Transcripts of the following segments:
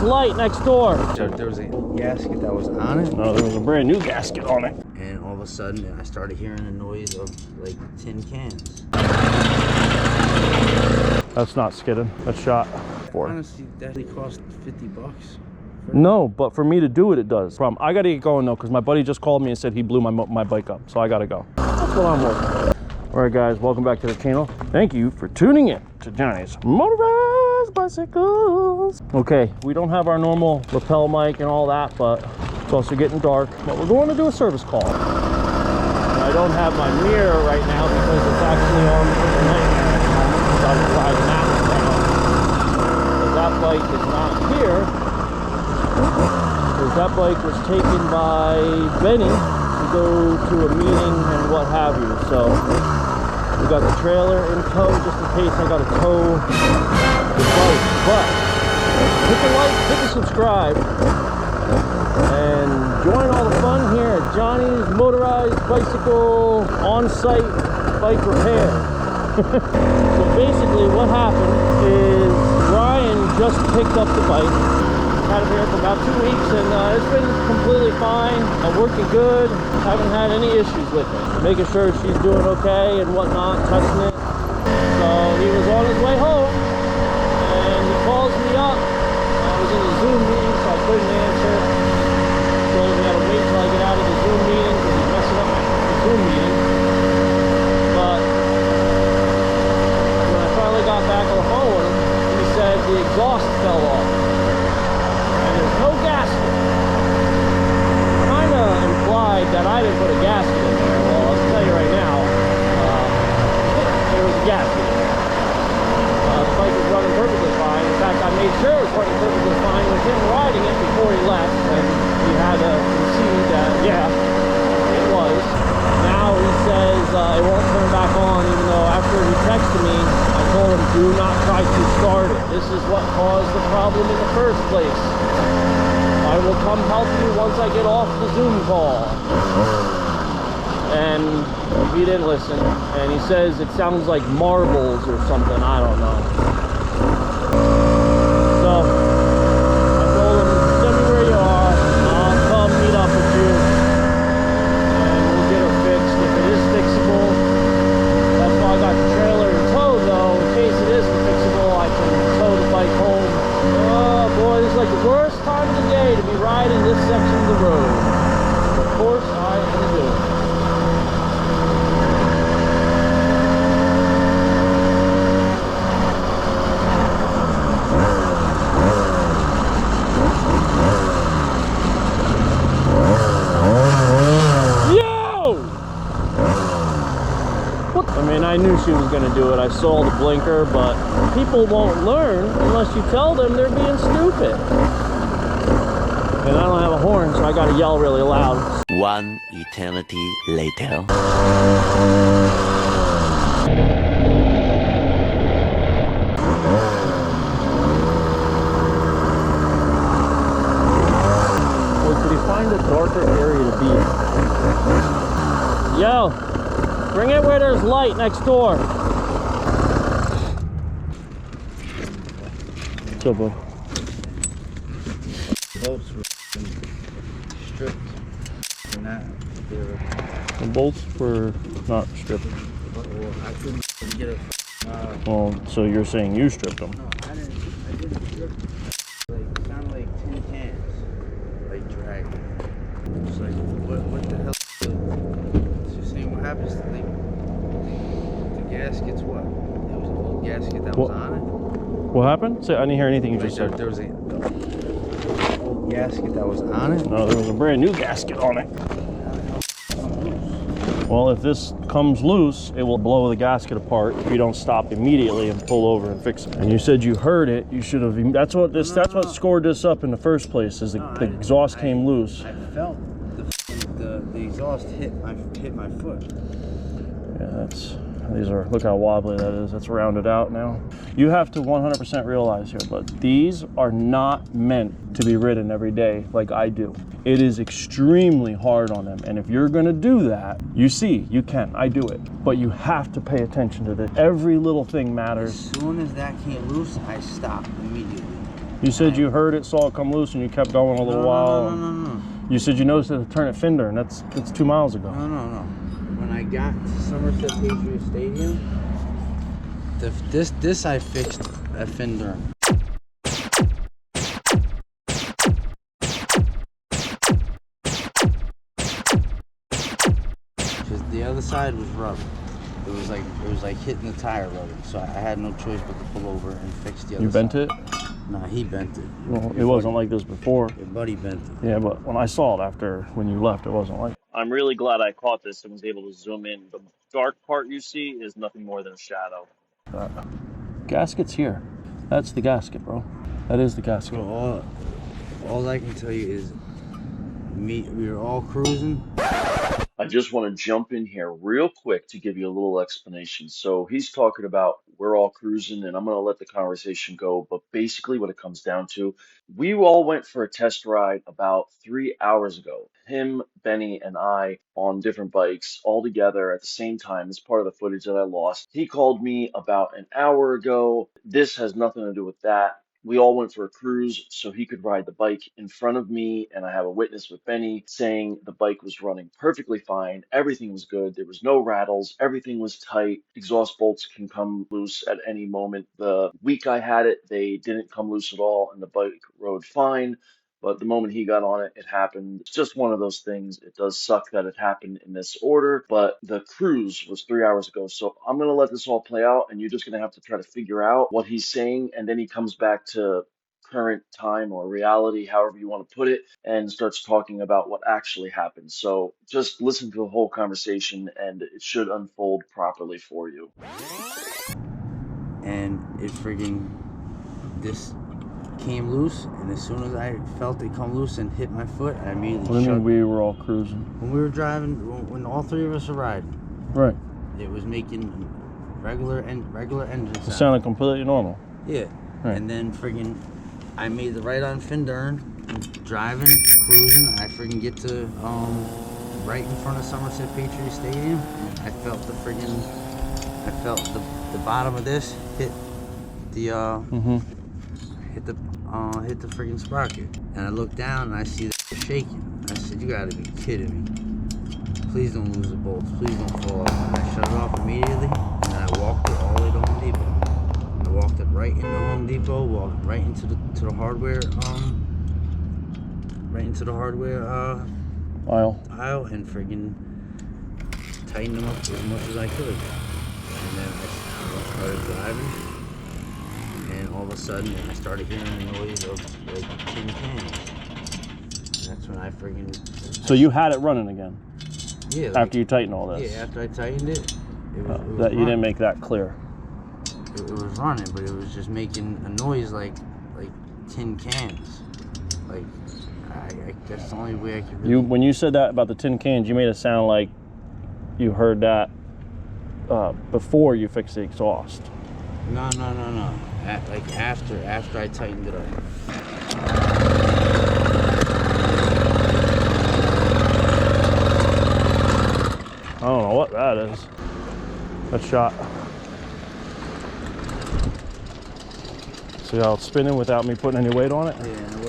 light next door. So there was a gasket that was on it. No, there was a brand new gasket on it. And all of a sudden, I started hearing a noise of like tin cans. That's not skidding. That's shot. Honestly, that cost $50. No, but for me to do it, it does. I gotta get going though, because my buddy just called me and said he blew my bike up, so I gotta go. That's what I'm working on. All right, guys, welcome back to the channel. Thank you for tuning in to Johnny's Motorized Bicycles. Okay, we don't have our normal lapel mic and all that, but it's also getting dark. But we're going to do a service call. And I don't have my mirror right now because it's actually on for the nightmare at the moment because I was driving that one down. Because that bike is not here. Because that bike was taken by Benny to go to a meeting and what have you. So we got the trailer in tow just in case I got to tow the bike. But hit the like, hit the subscribe, and join all the fun here at Johnny's Motorized Bicycle on-site bike repair. So basically what happened is Ryan just picked up the bike. Had it here for about 2 weeks and it's been completely fine. Working good. Haven't had any issues with it. Making sure she's doing okay and whatnot, touching it. So he was on his way home and he calls me up. I was in a Zoom meeting, so I couldn't answer. Told him he had to wait till I get out of the Zoom meeting because he's messing up my Zoom meeting. But when I finally got back on the phone with him, he said the exhaust fell off. There's no gasket. Kind of implied that I didn't put a gasket in there. Well, I'll tell you right now, there was a gasket in there. The bike was running perfectly fine. In fact, I made sure it was running perfectly fine with him riding it before he left, and he had to concede that, yeah, it was. Now he says it won't turn back on, even though after he texted me, I told him, do not try to start it. This is what caused the problem in the first place. I will come help you once I get off the Zoom call. And he didn't listen. And he says it sounds like marbles or something. I don't know. So I told him, send me where you are. I'll come meet up with you. And we'll get her fixed. If it is fixable, that's why I got the trailer in tow though. In case it isn't fixable, I can tow the bike home. Oh boy, this is like the worst time of the day to be riding this section of the road. Of course, I am doing it. Yo! What? I mean, I knew she was going to do it. I saw the blinker, but people won't learn unless you tell them they're being stupid. And I don't have a horn, so I gotta yell really loud. One eternity later. Or could he find a darker area to be in? Yo, bring it where there's light next door. What's up, bud? Bolts were stripped and that they were. The bolts were not stripped. Well, I couldn't get it. Well, so you're saying you stripped them? No, I didn't strip. Like it sounded like tin cans, like dragging. It's like what the hell? So you're saying what happens to the gaskets? What? There was an old gasket that was on it. What happened? Say, I didn't hear anything you just said. There was a old gasket that was on it. No, there was a brand new gasket on it. Well, if this comes loose, it will blow the gasket apart if you don't stop immediately and pull over and fix it. And you said you heard it. You should have. That's what this. That's what scored this up in the first place. Is the exhaust came loose. I felt the exhaust hit my foot. Yeah, these are, look how wobbly that is. That's rounded out now. You have to 100% realize here, but these are not meant to be ridden every day like I do. It is extremely hard on them. And if you're gonna do that, you see, you can, I do it. But you have to pay attention to this. Every little thing matters. As soon as that came loose, I stopped immediately. You said you heard it, saw it come loose, and you kept going a little while. No. You said you noticed it turn at fender, and that's 2 miles ago. No. When I got to Somerset Patriot Stadium, this I fixed a fender. Because the other side was rubber. It was like hitting the tire rubber. So I had no choice but to pull over and fix the other side. You bent it? Nah, he bent it. Well, it wasn't like this before. Your buddy bent it. Yeah, but when I saw it when you left, it wasn't like. I'm really glad I caught this and was able to zoom in. The dark part you see is nothing more than a shadow. Gasket's here. That's the gasket, bro. That is the gasket. So all I can tell you is we were all cruising. I just want to jump in here real quick to give you a little explanation. So he's talking about we're all cruising, and I'm going to let the conversation go. But basically what it comes down to, we all went for a test ride about 3 hours ago. Him, Benny, and I on different bikes all together at the same time. It's part of the footage that I lost. He called me about an hour ago. This has nothing to do with that. We all went for a cruise so he could ride the bike in front of me, and I have a witness with Benny saying the bike was running perfectly fine. Everything was good. There was no rattles. Everything was tight. Exhaust bolts can come loose at any moment. The week I had it, they didn't come loose at all, and the bike rode fine. But the moment he got on it, it happened. It's just one of those things. It does suck that it happened in this order, but the cruise was 3 hours ago. So I'm going to let this all play out, and you're just going to have to try to figure out what he's saying. And then he comes back to current time or reality, however you want to put it, and starts talking about what actually happened. So just listen to the whole conversation, and it should unfold properly for you. And it this came loose, and as soon as I felt it come loose and hit my foot, I immediately What do you mean we were all cruising? When we were driving, when all three of us were riding, right, it was making regular engine sound. It sounded completely normal. Yeah, right. And then I made the right on Findern, driving, cruising. I get to right in front of Somerset Patriot Stadium. I felt the bottom of this hit the hit the friggin' sprocket. And I looked down and I see that shaking. I said, you gotta be kidding me. Please don't lose the bolts. Please don't fall off. And I shut it off immediately, and then I walked it all the way to Home Depot. I walked it right into Home Depot, walked right into the hardware, aisle, and friggin' tightened them up as much as I could. And then I started driving. And all of a sudden, I started hearing the noise of like tin cans. And that's when I So you had it running again? Yeah. After you tightened all this? Yeah, after I tightened it. It was that running. You didn't make that clear. It was running, but it was just making a noise like tin cans. Like, that's the only way I could really... When you said that about the tin cans, you made it sound like you heard that before you fixed the exhaust. No. After I tightened it up. I don't know what that is. That shot. See how it's spinning without me putting any weight on it? Yeah, and it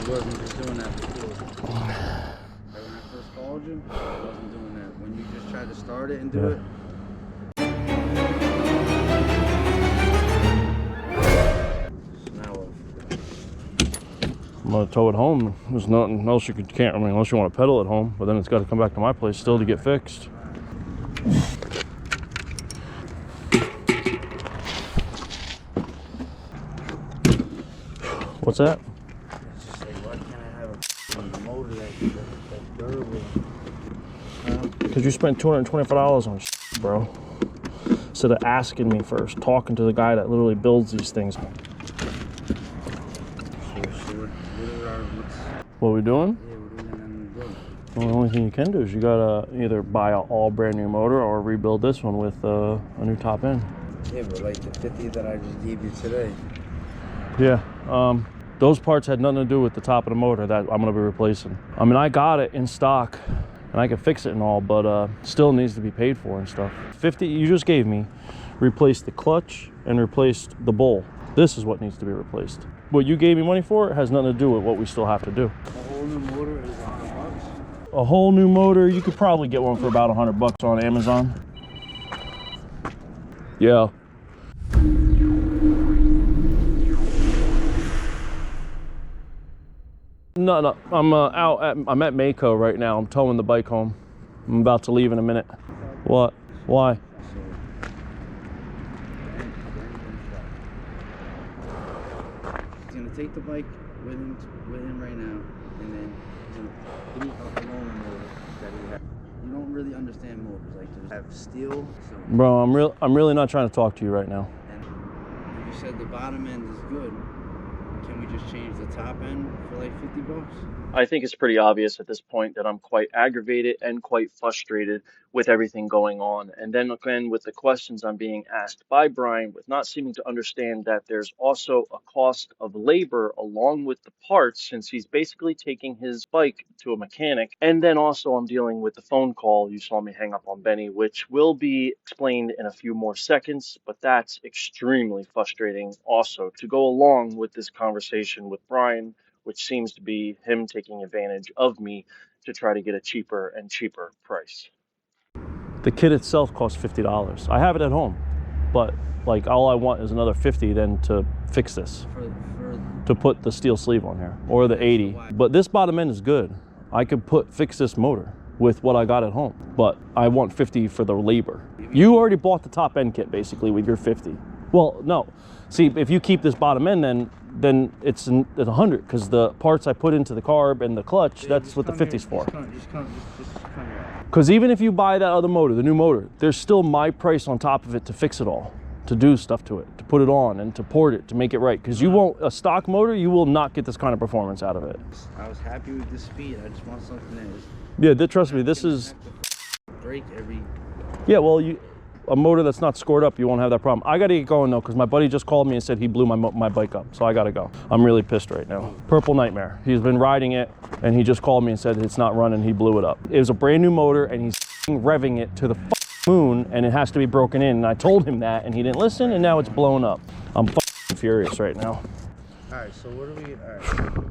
wasn't just doing that before. When I first called you, it wasn't doing that. When you just tried to start it and do it. I'm gonna tow it home. There's nothing else you can't. I mean, unless you want to pedal it home, but then it's got to come back to my place still to get fixed. What's that? It's just like, why can't I have a motor that's durable? Because you spent $225 on shit, bro. Instead of asking me first, talking to the guy that literally builds these things. What are we doing? Yeah, we're doing it. Well, the only thing you can do is you gotta either buy an all brand new motor or rebuild this one with a new top end. Yeah, but like the 50 that I just gave you today. Yeah, those parts had nothing to do with the top of the motor that I'm gonna be replacing. I mean, I got it in stock and I can fix it and all, but still needs to be paid for and stuff. 50 you just gave me replaced the clutch and replaced the bowl. This is what needs to be replaced. What you gave me money for has nothing to do with what we still have to do. A whole new motor is $100. A whole new motor, you could probably get one for about $100 on Amazon. Yeah. No, I'm at Mako right now. I'm towing the bike home. I'm about to leave in a minute. What? Why? He's gonna take the bike with him right now, and then he's gonna give me a loaner motor that he has. You don't really understand motors, like there's have steel. So Bro, I'm really not trying to talk to you right now. and you said the bottom end is good. Can we just change the top end for like $50? I think it's pretty obvious at this point that I'm quite aggravated and quite frustrated with everything going on. And then again, with the questions I'm being asked by Brian, with not seeming to understand that there's also a cost of labor along with the parts, since he's basically taking his bike to a mechanic. And then also I'm dealing with the phone call you saw me hang up on Benny, which will be explained in a few more seconds, but that's extremely frustrating also to go along with this conversation with Brian, which seems to be him taking advantage of me to try to get a cheaper and cheaper price. The kit itself costs $50. I have it at home, but like all I want is another $50 then to fix this, to put the steel sleeve on here, or the 80. But this bottom end is good. I could fix this motor with what I got at home, but I want $50 for the labor. You already bought the top end kit basically with your $50. Well, no. See, if you keep this bottom end, then it's at 100, because the parts I put into the carb and the clutch, that's what the 50's for. Just come here. Because even if you buy that other motor, the new motor, there's still my price on top of it to fix it all, to do stuff to it, to put it on and to port it, to make it right. Because you won't, a stock motor, you will not get this kind of performance out of it. I was happy with the speed. I just want something that is. Yeah, trust me, this is. Break every. Yeah, well, a motor that's not scored up, you won't have that problem. I gotta get going though, because my buddy just called me and said he blew my bike up, so I gotta go. I'm really pissed right now. Purple Nightmare. He's been riding it, and he just called me and said it's not running, he blew it up. It was a brand new motor, and he's revving it to the moon, and it has to be broken in, and I told him that, and he didn't listen, and now it's blown up. I'm furious right now. Alright, so what do we, alright.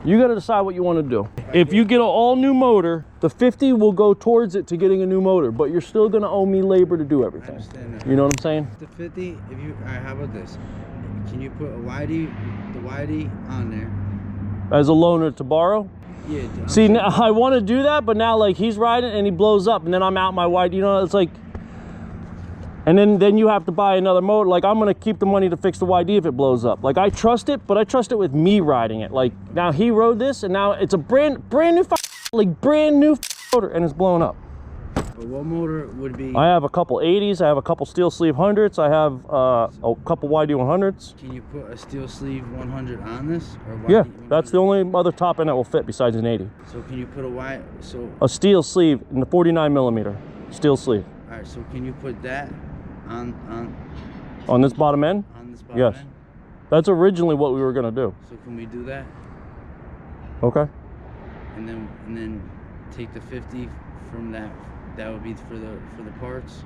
You got to decide what you want to do. If you get an all new motor, the 50 will go towards it to getting a new motor, but you're still going to owe me labor to do everything. I understand that. You know what I'm saying? The 50, if you, alright, how about this? Can you put the YD on there? As a loaner to borrow? Yeah. See, now, I want to do that, but now like he's riding and he blows up, and then I'm out my YD, you know, it's like, and then you have to buy another motor. Like, I'm gonna keep the money to fix the YD if it blows up. Like, I trust it, but I trust it with me riding it. Like, now he rode this, and now it's a brand new motor, and it's blown up. But what motor would be? I have a couple 80s, I have a couple steel sleeve 100s, I have a couple YD 100s. Can you put a steel sleeve 100 on this? Or YD Yeah, 100? that's the only other top end that will fit besides an 80. So can you put A steel sleeve in the 49 millimeter steel sleeve. All right, so can you put that on this bottom end? On this bottom yes. end? That's originally what we were gonna do. So can we do that? Okay. And then take the 50 from that. That would be for the parts.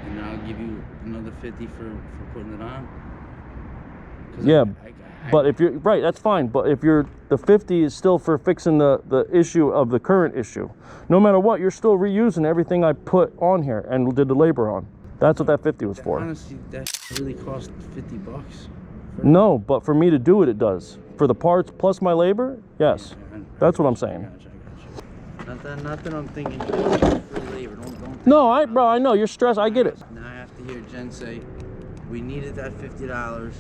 And then I'll give you another 50 for putting it on. Yeah. But if you're right, that's fine. But if the 50 is still for fixing the issue of the current issue. No matter what, you're still reusing everything I put on here and did the labor on. That's what that 50 was for. Honestly, that really cost $50. No, but for me to do it, it does. For the parts plus my labor, yes. That's what I'm saying. I got you. Not that I'm thinking for labor. Don't No, bro, I know you're stressed. I get it. Now I have to hear Jen say, we needed that $50.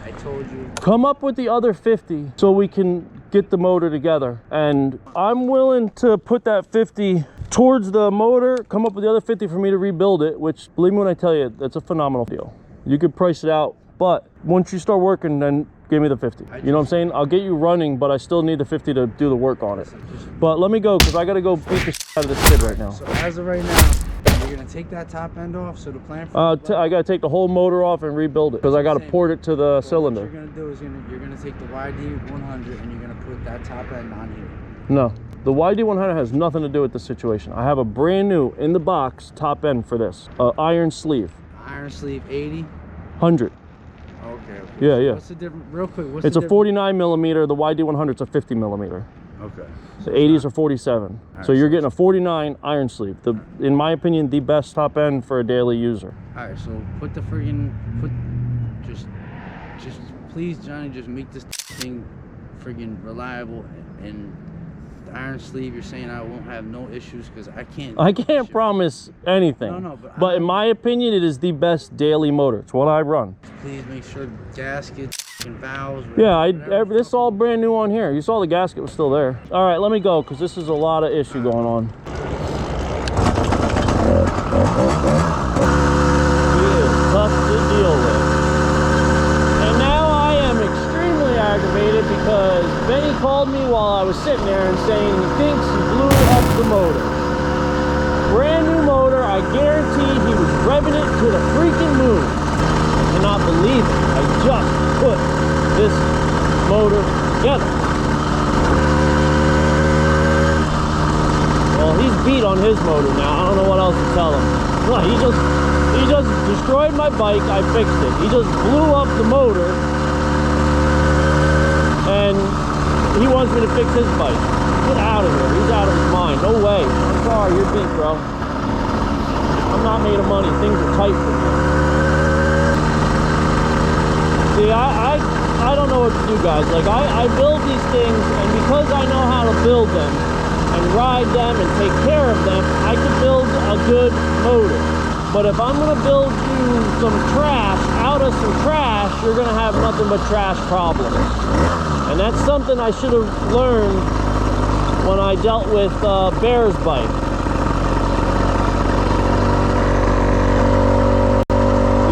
I told you. Come up with the other 50 so we can get the motor together. And I'm willing to put that 50 towards the motor, come up with the other 50 for me to rebuild it, which, believe me when I tell you, that's a phenomenal deal. You could price it out, but once you start working, then give me the 50. You know what I'm saying? I'll get you running, but I still need the 50 to do the work on it. But let me go, because I got to go beat the shit out of this kid right now. So as of right now, you're going to take that top end off, so the plan for I got to take the whole motor off and rebuild it, because I got to port it to the cylinder. What you're going to do is you're going to take the YD 100 and you're going to put that top end on here. No. The YD 100 has nothing to do with this situation. I have a brand new, in the box, top end for this. Iron sleeve. Iron sleeve 80? 100. Okay. Okay. Yeah, yeah. What's the difference? Real quick, what's It's the a 49 millimeter. The YD100 is a 50 millimeter. Okay. The 80s are 47. All So right, you're so getting a 49 iron sleeve. In my opinion, the best top end for a daily user. All right, so put the just please, Johnny, just make this thing friggin' reliable. And the iron sleeve, you're saying I won't have no issues because I can't promise anything. No, but in my opinion, it is the best daily motor. It's what I run. Please make sure gaskets and valves. Yeah, this is all brand new on here. You saw the gasket was still there. All right, let me go because this is a lot of issue going on. He is tough to deal with. And now I am extremely aggravated because Benny called me while I was sitting there and saying he thinks he blew up the motor. Brand new motor, I guarantee he was revving it to the freaking moon. I cannot believe it. I just put this motor together. Well, he's beat on his motor now. I don't know what else to tell him. Well, he just destroyed my bike. I fixed it. He just blew up the motor, and he wants me to fix his bike. Get out of here. He's out of his mind. No way. I'm sorry. You're beat, bro. I'm not made of money. Things are tight for me. See, I don't know what to do, guys. Like, I build these things, and because I know how to build them and ride them and take care of them, I can build a good motor. But if I'm going to build you some trash out of some trash, you're going to have nothing but trash problems. And that's something I should have learned when I dealt with Bear's bike.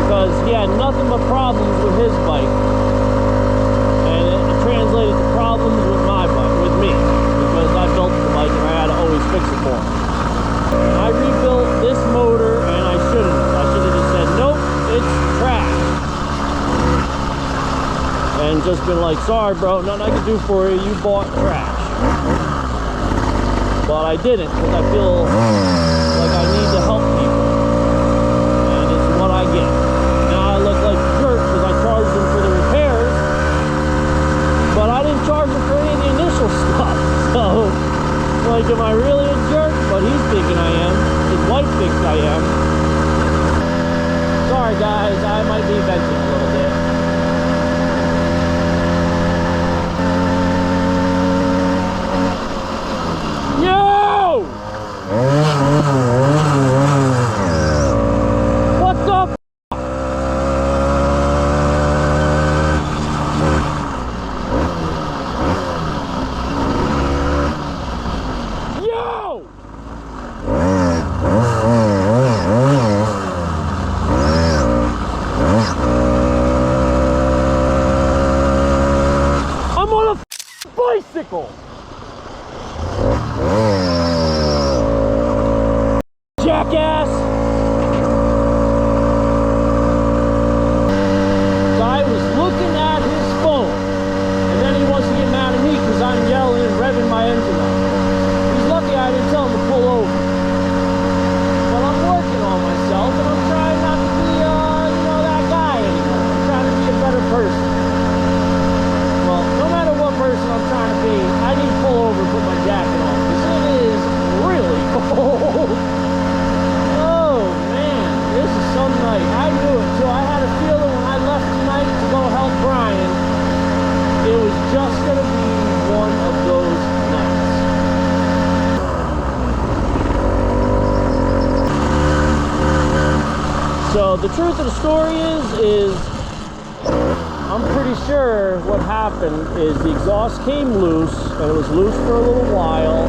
Because he had nothing but problems with his bike, and it translated to problems with my bike, with me, because I built the bike and I had to always fix it for him. And I rebuilt this motor, and I should have just said, nope, it's trash, and just been like, sorry bro, nothing I can do for you, you bought trash. But I didn't, because I feel like I need to help people, and it's what I get. I look like a jerk because I charged him for the repairs, but I didn't charge him for any of the initial stuff. So, like, am I really a jerk? But he's thinking I am. His wife thinks I am. Sorry, guys. I might be venting a little bit. Yo! What the? I'm on a bicycle. Jackass. So I was looking at his phone, and then he wants to get mad at me because I'm yelling and revving my engine up. He's lucky I didn't tell him to pull over. But I'm working on myself, and I'm trying not to be, that guy anymore. I'm trying to be a better person. Well, no matter what person I'm trying to be, I need to pull over and put my jacket on, because it is really cold. Oh, man, this is some night. I knew it, too. I had a feeling when I left tonight to go help Brian, it was just going to be one of those nights. So the truth of the story is I'm pretty sure what happened is the exhaust came loose, and it was loose for a little while.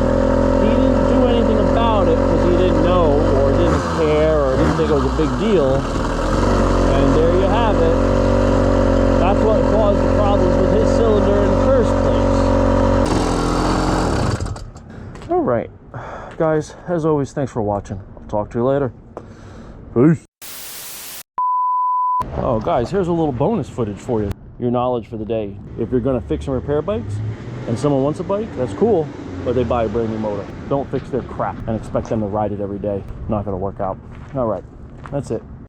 He didn't do anything about it because he didn't know, or didn't care, or didn't think it was a big deal. And there you have it. That's what caused the problems with his cylinder in the first place. All right, guys, as always, thanks for watching. I'll talk to you later. Peace. Oh, guys, here's a little bonus footage for you. Your knowledge for the day. If you're going to fix and repair bikes and someone wants a bike, that's cool, but they buy a brand new motor. Don't fix their crap and expect them to ride it every day. Not going to work out. All right, that's it.